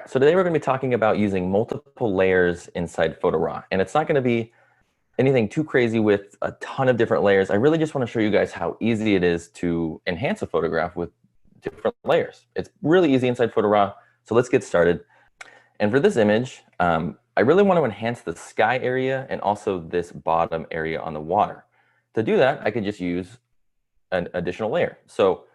so today we're going to be talking about using multiple layers inside Photo Raw. And it's not going to be anything too crazy with a ton of different layers. I really just want to show you guys how easy it is to enhance a photograph with different layers. It's really easy inside Photo Raw. So let's get started. And for this image, I really want to enhance the sky area and also this bottom area on the water. To do that, I could just use an additional layer. So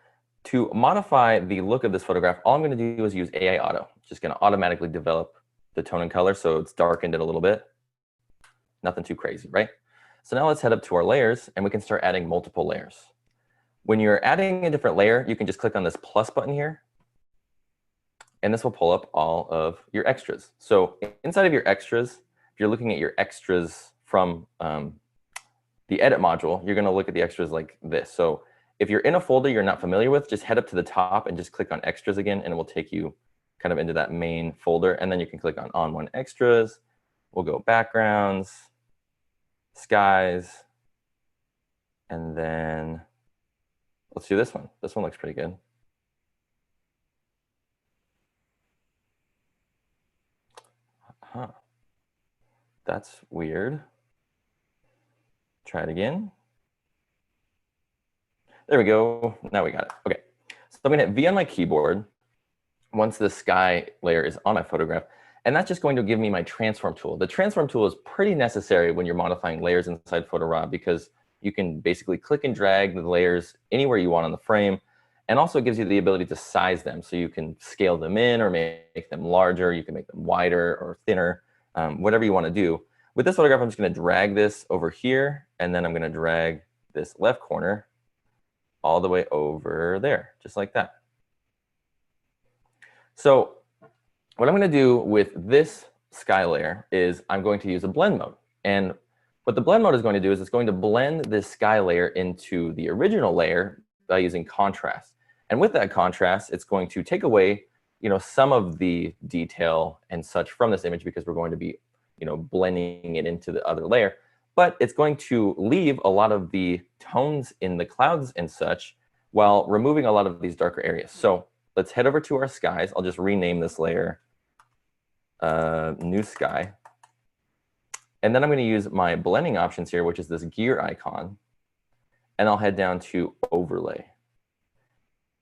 to modify the look of this photograph, all I'm going to do is use AI Auto. It's just going to automatically develop the tone and color, so it's darkened it a little bit. Nothing too crazy, right? So now let's head up to our layers, and we can start adding multiple layers. When you're adding a different layer, you can just click on this plus button here, and this will pull up all of your extras. So inside of your extras, if you're looking at your extras from the edit module, you're going to look at the extras like this. So if you're in a folder you're not familiar with, just head up to the top and just click on extras again, and it will take you kind of into that main folder. And then you can click on ON1 extras. We'll go backgrounds, skies, and then let's do this one. This one looks pretty good. Huh. That's weird. Try it again. There we go. Now we got it. Okay. So I'm going to hit V on my keyboard once the sky layer is on my photograph. And that's just going to give me my transform tool. The transform tool is pretty necessary when you're modifying layers inside Photo Raw, because you can basically click and drag the layers anywhere you want on the frame. And also it gives you the ability to size them. So you can scale them in or make them larger. You can make them wider or thinner, whatever you want to do. With this photograph, I'm just going to drag this over here. And then I'm going to drag this left corner all the way over there, just like that. So what I'm going to do with this sky layer is I'm going to use a blend mode. And what the blend mode is going to do is it's going to blend this sky layer into the original layer by using contrast. And with that contrast, it's going to take away, some of the detail and such from this image, because we're going to be, blending it into the other layer. But it's going to leave a lot of the tones in the clouds and such while removing a lot of these darker areas. So let's head over to our skies. I'll just rename this layer New Sky. And then I'm going to use my blending options here, which is this gear icon. And I'll head down to Overlay.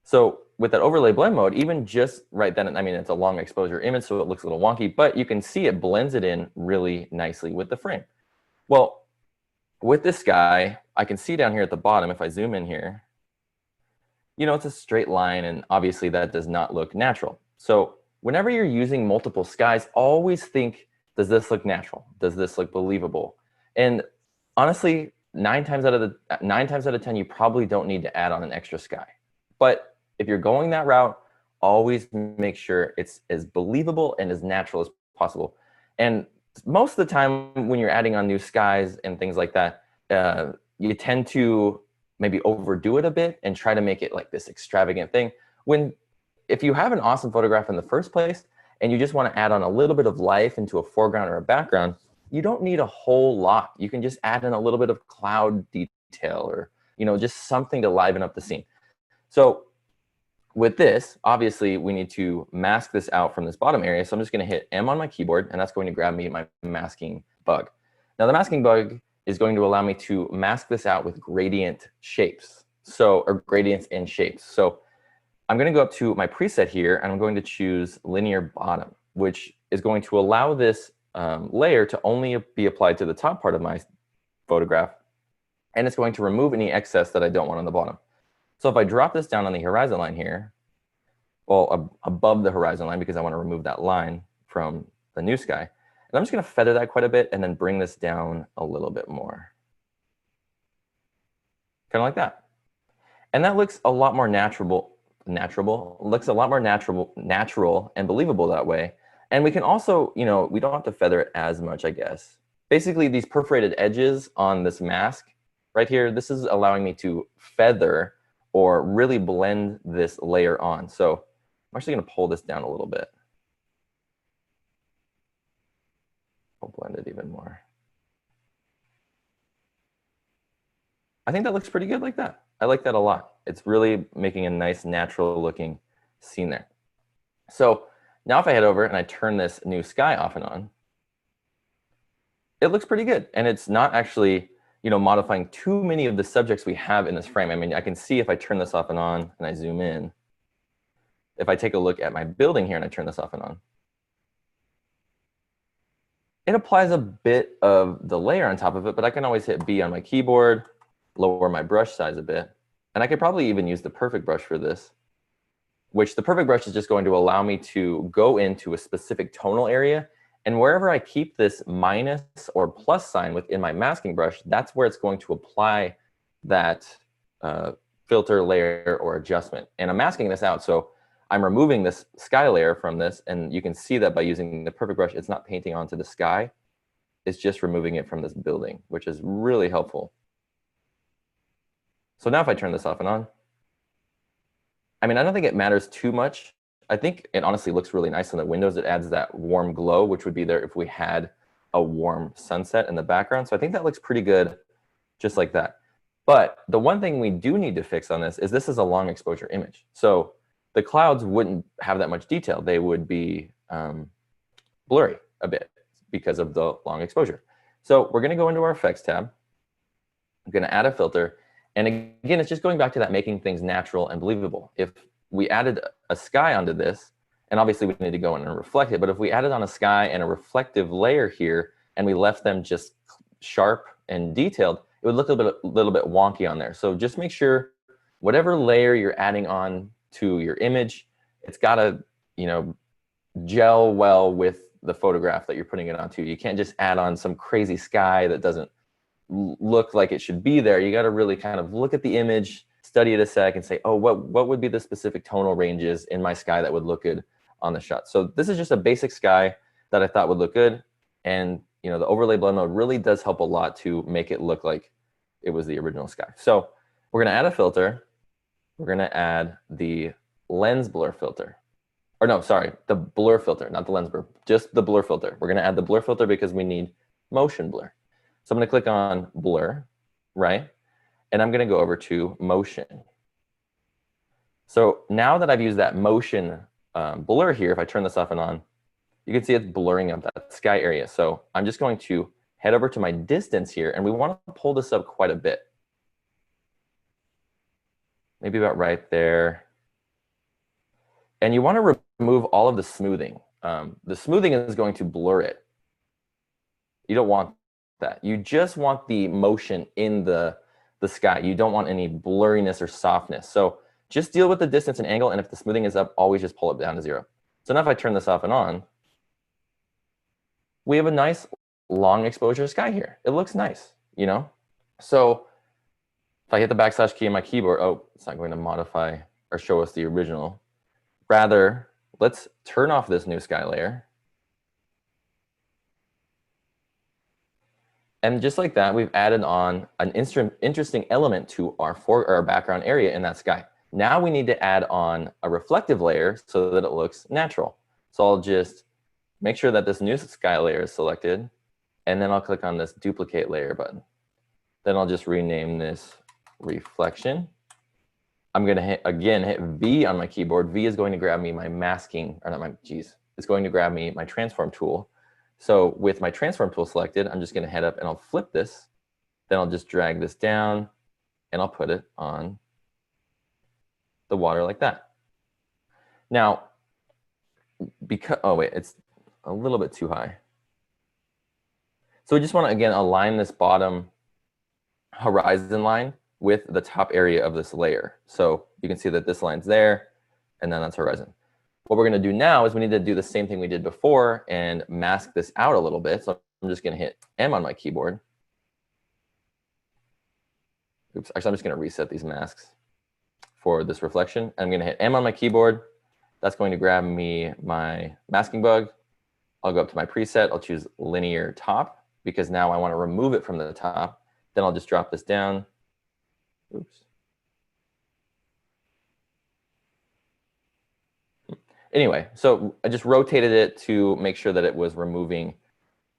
So with that overlay blend mode, even just right then, I mean, it's a long exposure image, so it looks a little wonky, but you can see it blends it in really nicely with the frame. Well, with this guy, I can see down here at the bottom, if I zoom in here, it's a straight line, and obviously that does not look natural. So whenever you're using multiple skies, always think, does this look natural? Does this look believable? And honestly, 9 times out of 10, you probably don't need to add on an extra sky. But if you're going that route, always make sure it's as believable and as natural as possible. And most of the time when you're adding on new skies and things like that, you tend to maybe overdo it a bit and try to make it like this extravagant thing. If you have an awesome photograph in the first place and you just want to add on a little bit of life into a foreground or a background, you don't need a whole lot. You can just add in a little bit of cloud detail or, just something to liven up the scene. So with this, obviously, we need to mask this out from this bottom area. So I'm just going to hit M on my keyboard, and that's going to grab me my masking bug. Now, the masking bug is going to allow me to mask this out with gradient shapes, or gradients and shapes. So I'm going to go up to my preset here, and I'm going to choose linear bottom, which is going to allow this layer to only be applied to the top part of my photograph, and it's going to remove any excess that I don't want on the bottom. So if I drop this down on the horizon line here, well, above the horizon line, because I want to remove that line from the new sky, and I'm just going to feather that quite a bit and then bring this down a little bit more. Kind of like that. And that looks a lot more natural and believable that way. And we can also, we don't have to feather it as much, I guess. Basically, these perforated edges on this mask right here, this is allowing me to feather or really blend this layer on. So I'm actually going to pull this down a little bit. I'll blend it even more. I think that looks pretty good like that. I like that a lot. It's really making a nice natural looking scene there. So Now if I head over and I turn this new sky off and on, it looks pretty good. And it's not actually, modifying too many of the subjects we have in this frame. I mean, I can see if I turn this off and on and I zoom in, if I take a look at my building here and I turn this off and on, it applies a bit of the layer on top of it, but I can always hit B on my keyboard, lower my brush size a bit. And I could probably even use the perfect brush for this, which the perfect brush is just going to allow me to go into a specific tonal area. And wherever I keep this minus or plus sign within my masking brush, that's where it's going to apply that filter, layer, or adjustment. And I'm masking this out. So I'm removing this sky layer from this. And you can see that by using the perfect brush, it's not painting onto the sky. It's just removing it from this building, which is really helpful. So now if I turn this off and on, I mean, I don't think it matters too much. I think it honestly looks really nice on the windows. It adds that warm glow, which would be there if we had a warm sunset in the background. So I think that looks pretty good just like that. But the one thing we do need to fix on this is a long exposure image. So the clouds wouldn't have that much detail. They would be blurry a bit because of the long exposure. So we're going to go into our effects tab. I'm going to add a filter. And again, it's just going back to that making things natural and believable. If we added a sky onto this, and obviously we need to go in and reflect it, but if we added on a sky and a reflective layer here, and we left them just sharp and detailed, it would look a little bit wonky on there. So just make sure whatever layer you're adding on to your image, it's got to, gel well with the photograph that you're putting it onto. You can't just add on some crazy sky that doesn't look like it should be there. You got to really kind of look at the image, study it a sec, and say, oh, what would be the specific tonal ranges in my sky that would look good on the shot? So this is just a basic sky that I thought would look good. And the overlay blend mode really does help a lot to make it look like it was the original sky. So we're going to add a filter. We're going to add the lens blur filter. Or no, sorry, the blur filter, not the lens blur, just the blur filter. We're going to add the blur filter because we need motion blur. So I'm going to click on blur, right? And I'm going to go over to motion. So now that I've used that motion blur here, if I turn this off and on, you can see it's blurring up that sky area. So I'm just going to head over to my distance here, and we want to pull this up quite a bit. Maybe about right there. And you want to remove all of the smoothing. The smoothing is going to blur it. You don't want that. You just want the motion in the sky. You don't want any blurriness or softness. So just deal with the distance and angle, and if the smoothing is up, always just pull it down to 0. So now if I turn this off and on, we have a nice long exposure sky here. It looks nice, So if I hit the backslash key on my keyboard, oh, it's not going to modify or show us the original. Rather, let's turn off this new sky layer. And just like that, we've added on an interesting element to our background area in that sky. Now we need to add on a reflective layer so that it looks natural. So I'll just make sure that this new sky layer is selected, and then I'll click on this duplicate layer button. Then I'll just rename this reflection. I'm going to hit V on my keyboard. V is going to grab me my masking, or not my, it's going to grab me my transform tool. So with my transform tool selected, I'm just going to head up and I'll flip this. Then I'll just drag this down and I'll put it on the water like that. Now, oh wait, it's a little bit too high. So we just want to, again, align this bottom horizon line with the top area of this layer. So you can see that this line's there, and then that's horizon. What we're going to do now is we need to do the same thing we did before and mask this out a little bit. So I'm just going to hit M on my keyboard. Oops, actually, I'm just going to reset these masks for this reflection. I'm going to hit M on my keyboard. That's going to grab me my masking bug. I'll go up to my preset. I'll choose linear top because now I want to remove it from the top. Then I'll just drop this down. Oops. Anyway, so I just rotated it to make sure that it was removing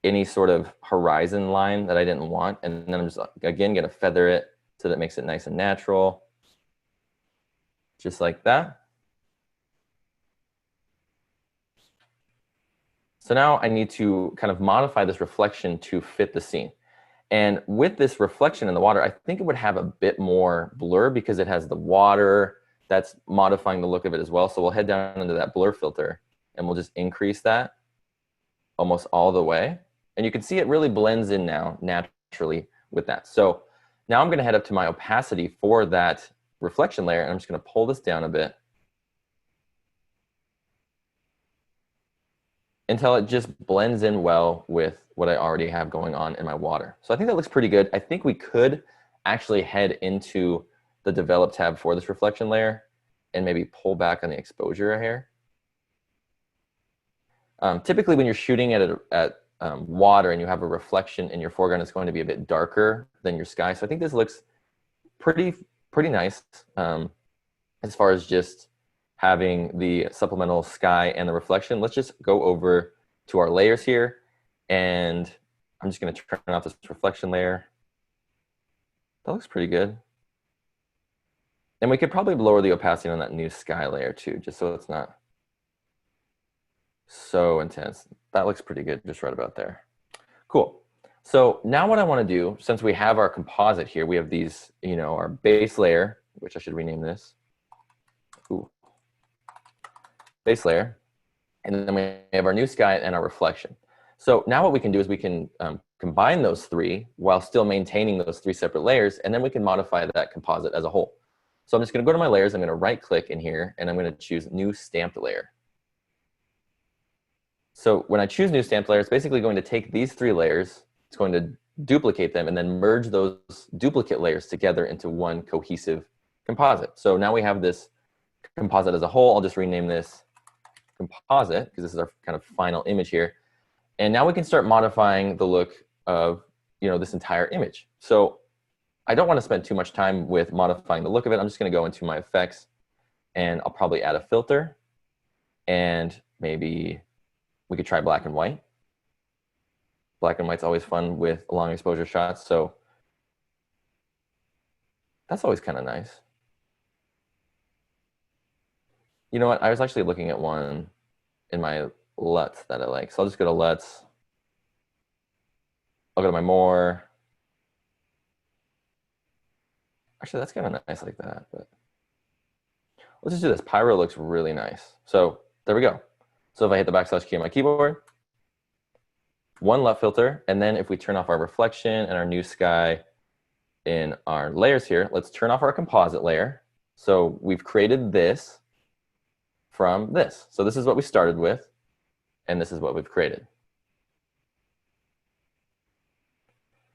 any sort of horizon line that I didn't want. And then I'm just, again, going to feather it so that it makes it nice and natural. Just like that. So now I need to kind of modify this reflection to fit the scene. And with this reflection in the water, I think it would have a bit more blur because it has the water that's modifying the look of it as well. So we'll head down into that blur filter and we'll just increase that almost all the way. And you can see it really blends in now naturally with that. So now I'm going to head up to my opacity for that reflection layer, and I'm just going to pull this down a bit until it just blends in well with what I already have going on in my water. So I think that looks pretty good. I think we could actually head into the develop tab for this reflection layer and maybe pull back on the exposure here. Typically when you're shooting at water and you have a reflection in your foreground, it's going to be a bit darker than your sky. So I think this looks pretty nice as far as just having the supplemental sky and the reflection. Let's just go over to our layers here, and I'm just going to turn off this reflection layer. That looks pretty good. And we could probably lower the opacity on that new sky layer too, just so it's not so intense. That looks pretty good just right about there. Cool. So now what I want to do, since we have our composite here, we have these, you know, our base layer, which I should rename this. Ooh. Base layer. And then we have our new sky and our reflection. So now what we can do is we can combine those three while still maintaining those three separate layers, and then we can modify that composite as a whole. So I'm just going to go to my layers, I'm going to right click in here, and I'm going to choose new stamped layer. So when I choose new stamped layer, it's basically going to take these three layers, it's going to duplicate them, and then merge those duplicate layers together into one cohesive composite. So now we have this composite as a whole. I'll just rename this composite because this is our kind of final image here. And now we can start modifying the look of, you know, this entire image. So I don't want to spend too much time with modifying the look of it. I'm just going to go into my effects, and I'll probably add a filter, and maybe we could try black and white. Black and white's always fun with long exposure shots, so that's always kind of nice. You know what? I was actually looking at one in my LUTs that I like. So I'll just go to LUTs. I'll go to my more. Actually, that's kind of nice like that. But let's just do this. Pyro looks really nice. So there we go. So if I hit the backslash key on my keyboard, one LUT filter, and then if we turn off our reflection and our new sky in our layers here, let's turn off our composite layer. So we've created this from this. So this is what we started with, and this is what we've created.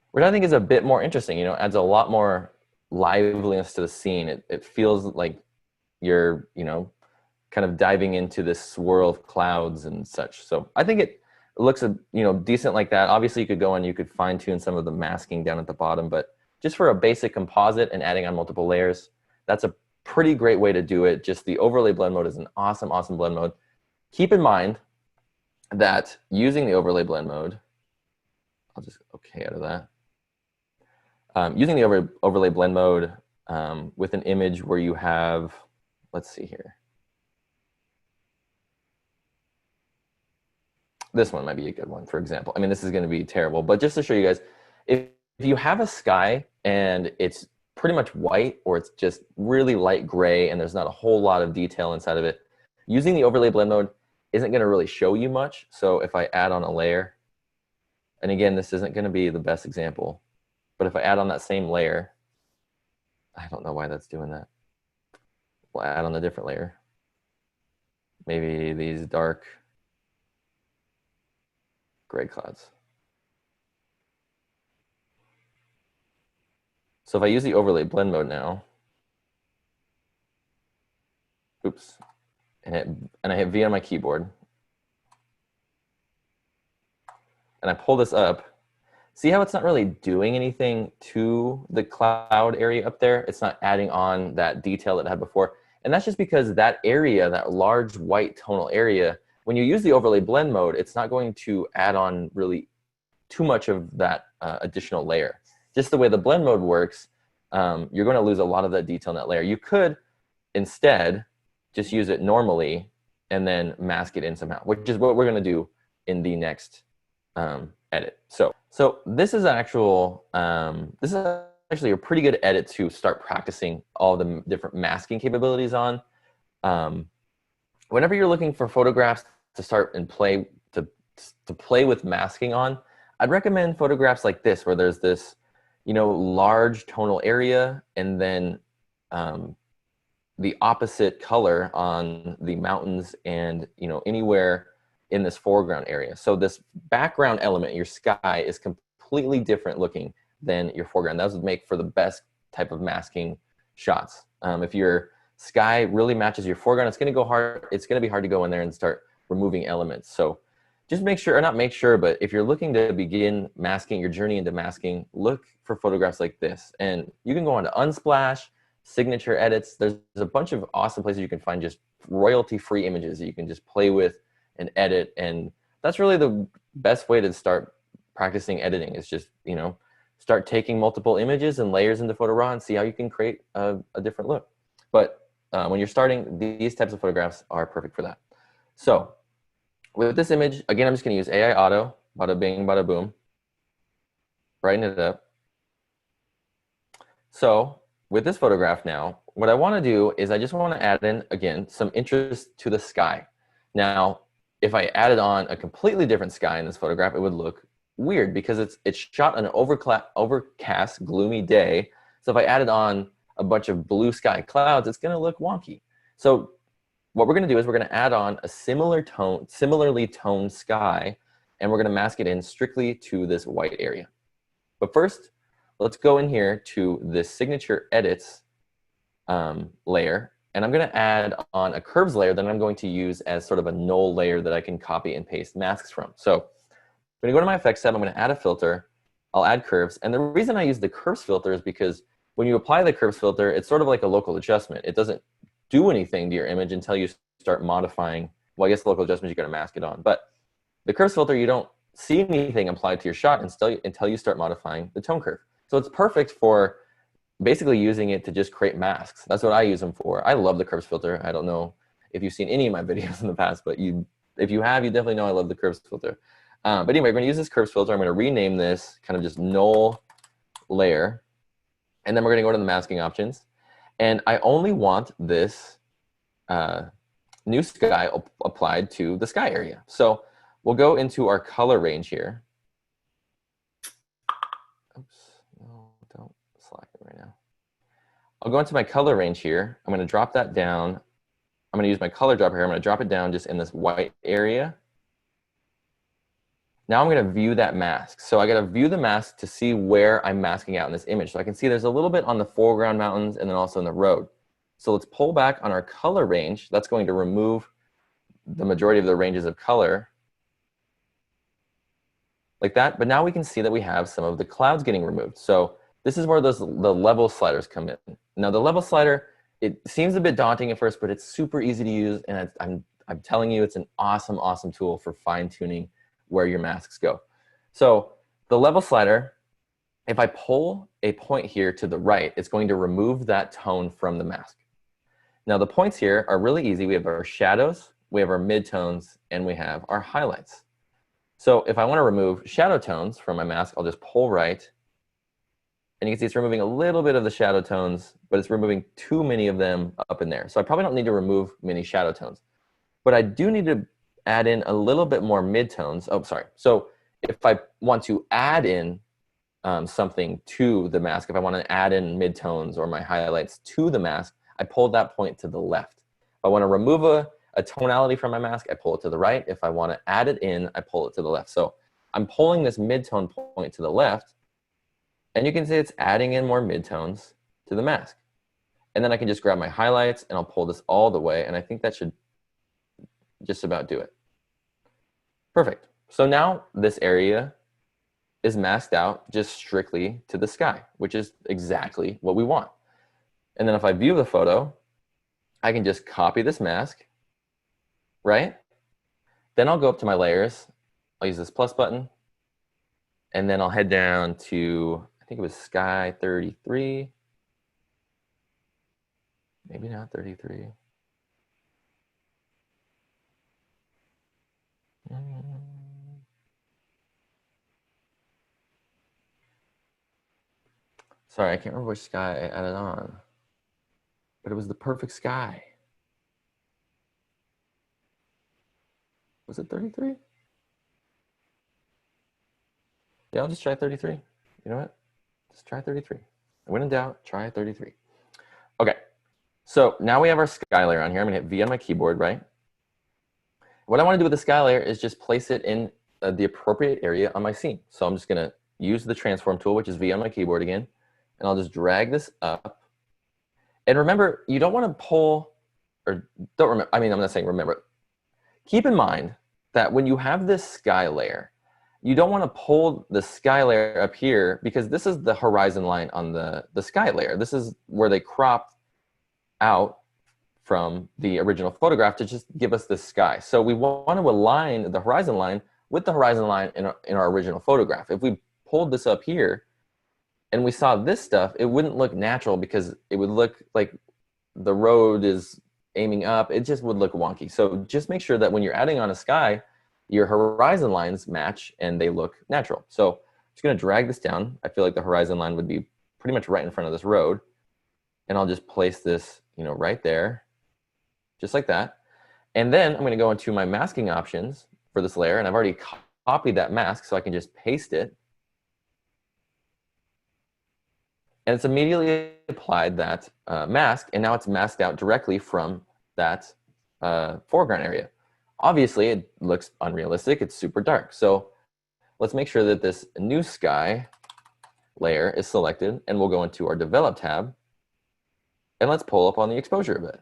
Which I think is a bit more interesting, you know, adds a lot more liveliness to the scene. It feels like you're, you know, kind of diving into this swirl of clouds and such. So I think it looks, you know, decent like that. Obviously you could go and you could fine tune some of the masking down at the bottom, but just for a basic composite and adding on multiple layers, that's a pretty great way to do it. Just the overlay blend mode is an awesome blend mode. Keep in mind that using the overlay blend mode, I'll just okay out of that. Using the overlay blend mode with an image where you have, let's see here. This one might be a good one, for example. I mean, this is going to be terrible, but just to show you guys, if you have a sky and it's pretty much white, or it's just really light gray and there's not a whole lot of detail inside of it, using the overlay blend mode isn't going to really show you much. So if I add on a layer, and again, this isn't going to be the best example, but if I add on that same layer, I don't know why that's doing that. We'll add on a different layer. Maybe these dark gray clouds. So if I use the overlay blend mode now, oops, and I hit V on my keyboard, and I pull this up, see how it's not really doing anything to the cloud area up there? It's not adding on that detail that it had before. And that's just because that area, that large white tonal area, when you use the overlay blend mode, it's not going to add on really too much of that additional layer. Just the way the blend mode works, you're going to lose a lot of that detail in that layer. You could instead just use it normally and then mask it in somehow, which is what we're going to do in the next edit. So this is actually a pretty good edit to start practicing all the different masking capabilities on. Whenever you're looking for photographs to start and play with masking on, I'd recommend photographs like this, where there's this, large tonal area, and then the opposite color on the mountains and, anywhere in this foreground area. So this background element, your sky, is completely different looking than your foreground. That would make for the best type of masking shots. If your sky really matches your foreground, it's going to go hard. It's going to be hard to go in there and start removing elements. So just make sure, or not make sure, but if you're looking to begin masking, your journey into masking, look for photographs like this. And you can go on to Unsplash, Signature Edits. There's a bunch of awesome places you can find just royalty-free images that you can just play with and edit. And that's really the best way to start practicing editing, is just, start taking multiple images and layers into Photo Raw and see how you can create a different look. But when you're starting, these types of photographs are perfect for that. So with this image, again, I'm just going to use AI Auto, bada bing, bada boom, brighten it up. So with this photograph now, what I want to do is I just want to add in, again, some interest to the sky. Now, if I added on a completely different sky in this photograph, it would look weird because it's shot on an overcast, gloomy day. So if I added on a bunch of blue sky clouds, it's going to look wonky. So what we're going to do is we're going to add on a similarly toned sky, and we're going to mask it in strictly to this white area. But first, let's go in here to this Signature Edits layer, and I'm going to add on a curves layer that I'm going to use as sort of a null layer that I can copy and paste masks from. So I'm going to go to my Effects tab, I'm going to add a filter, I'll add curves, and the reason I use the curves filter is because when you apply the curves filter, it's sort of like a local adjustment. It doesn't do anything to your image until you start modifying. Well, I guess the local adjustments, you got to mask it on. But the curves filter, you don't see anything applied to your shot until you start modifying the tone curve. So it's perfect for basically using it to just create masks. That's what I use them for. I love the curves filter. I don't know if you've seen any of my videos in the past, but if you have, you definitely know I love the curves filter. But anyway, we're going to use this curves filter. I'm going to rename this kind of just null layer. And then we're going to go to the masking options. And I only want this new sky applied to the sky area. So we'll go into our color range here. Oops, no, don't slack it right now. I'll go into my color range here. I'm going to drop that down. I'm going to use my color dropper here. I'm going to drop it down just in this white area. Now I'm going to view that mask. So I got to view the mask to see where I'm masking out in this image. So I can see there's a little bit on the foreground mountains and then also in the road. So let's pull back on our color range. That's going to remove the majority of the ranges of color like that. But now we can see that we have some of the clouds getting removed. So this is where the level sliders come in. Now the level slider, it seems a bit daunting at first, but it's super easy to use. And I'm telling you, it's an awesome, awesome tool for fine tuning where your masks go. So the level slider, if I pull a point here to the right, it's going to remove that tone from the mask. Now the points here are really easy. We have our shadows, we have our midtones, and we have our highlights. So if I want to remove shadow tones from my mask, I'll just pull right. And you can see it's removing a little bit of the shadow tones, but it's removing too many of them up in there. So I probably don't need to remove many shadow tones. But I do need to add in a little bit more midtones. Oh, sorry. So if I want to add in something to the mask, if I want to add in midtones or my highlights to the mask, I pull that point to the left. If I want to remove a tonality from my mask, I pull it to the right. If I want to add it in, I pull it to the left. So I'm pulling this midtone point to the left, and you can see it's adding in more midtones to the mask. And then I can just grab my highlights and I'll pull this all the way, and I think that should just about do it. Perfect. So now this area is masked out just strictly to the sky, which is exactly what we want. And then if I view the photo, I can just copy this mask, right? Then I'll go up to my layers. I'll use this plus button. And then I'll head down to, I think it was sky 33. Maybe not 33. Sorry, I can't remember which sky I added on, but it was the perfect sky. Was it 33? Yeah, I'll just try 33. You know what? Just try 33. When in doubt, try 33. Okay, so now we have our sky layer on here. I'm gonna hit V on my keyboard, right? What I wanna do with the sky layer is just place it in the appropriate area on my scene. So I'm just gonna use the transform tool, which is V on my keyboard again, and I'll just drag this up. And remember, you don't wanna pull, or don't remember, I mean, I'm not saying remember. Keep in mind that when you have this sky layer, you don't want to pull the sky layer up here because this is the horizon line on the sky layer. This is where they cropped out from the original photograph to just give us this sky. So we want to align the horizon line with the horizon line in our original photograph. If we pulled this up here and we saw this stuff, it wouldn't look natural because it would look like the road is aiming up. It just would look wonky. So just make sure that when you're adding on a sky, your horizon lines match and they look natural. So I'm just gonna drag this down. I feel like the horizon line would be pretty much right in front of this road. And I'll just place this, right there, just like that. And then I'm gonna go into my masking options for this layer, and I've already copied that mask, so I can just paste it. And it's immediately applied that mask, and now it's masked out directly from that foreground area. Obviously, it looks unrealistic. It's super dark. So let's make sure that this new sky layer is selected, and we'll go into our Develop tab, and let's pull up on the exposure a bit.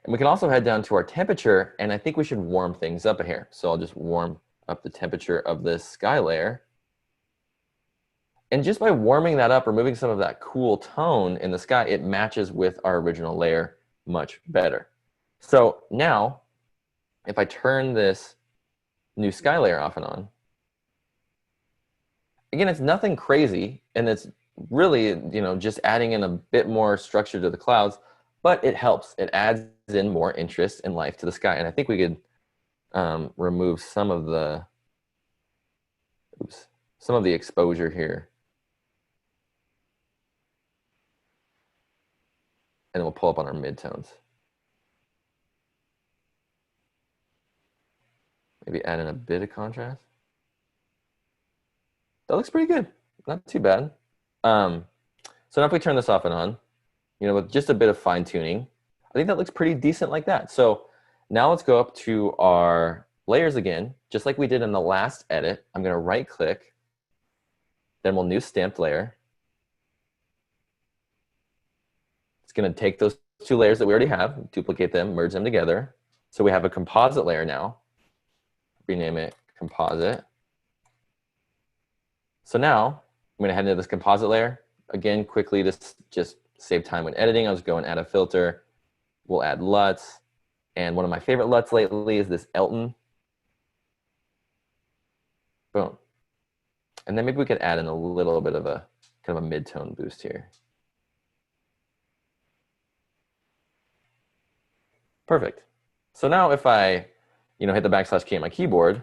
And we can also head down to our temperature, and I think we should warm things up in here. So I'll just warm up the temperature of this sky layer. And just by warming that up, removing some of that cool tone in the sky, it matches with our original layer much better. So now, if I turn this new sky layer off and on, again, it's nothing crazy, and it's really, just adding in a bit more structure to the clouds, but it helps. It adds in more interest and life to the sky. And I think we could remove some of the exposure here. And we'll pull up on our midtones. Maybe add in a bit of contrast. That looks pretty good. Not too bad. So now if we turn this off and on, with just a bit of fine tuning, I think that looks pretty decent like that. So now let's go up to our layers again, just like we did in the last edit. I'm going to right click, then we'll new stamped layer. It's going to take those two layers that we already have, duplicate them, merge them together. So we have a composite layer now. Rename it composite. So now I'm going to head into this composite layer. Again, quickly, just save time when editing. I'll just go and add a filter. We'll add LUTs. And one of my favorite LUTs lately is this Elton. Boom. And then maybe we could add in a little bit of a kind of a mid-tone boost here. Perfect. So now if I, hit the backslash key on my keyboard,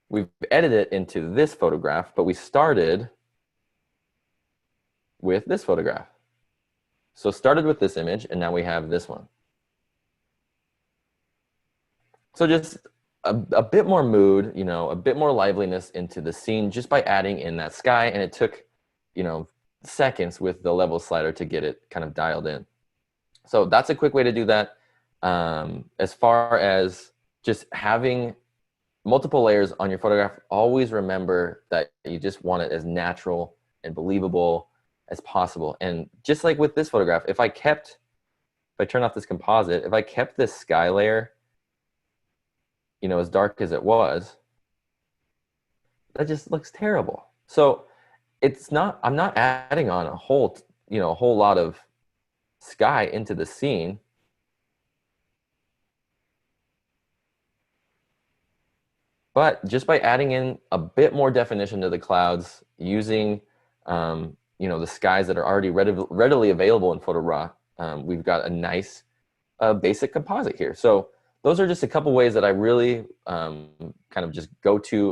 we've edited it into this photograph, but we started with this photograph. So started with this image, and now we have this one. So just a bit more mood, a bit more liveliness into the scene just by adding in that sky, and it took, seconds with the level slider to get it kind of dialed in. So that's a quick way to do that. As far as just having multiple layers on your photograph, always remember that you just want it as natural and believable as possible. And just like with this photograph, if I turn off this composite, if I kept this sky layer, as dark as it was, that just looks terrible. So I'm not adding on a whole lot of sky into the scene. But just by adding in a bit more definition to the clouds, using the skies that are already readily available in Photo Raw, we've got a nice basic composite here. So those are just a couple ways that I really kind of just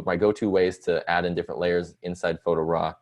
my go-to ways to add in different layers inside Photo Raw.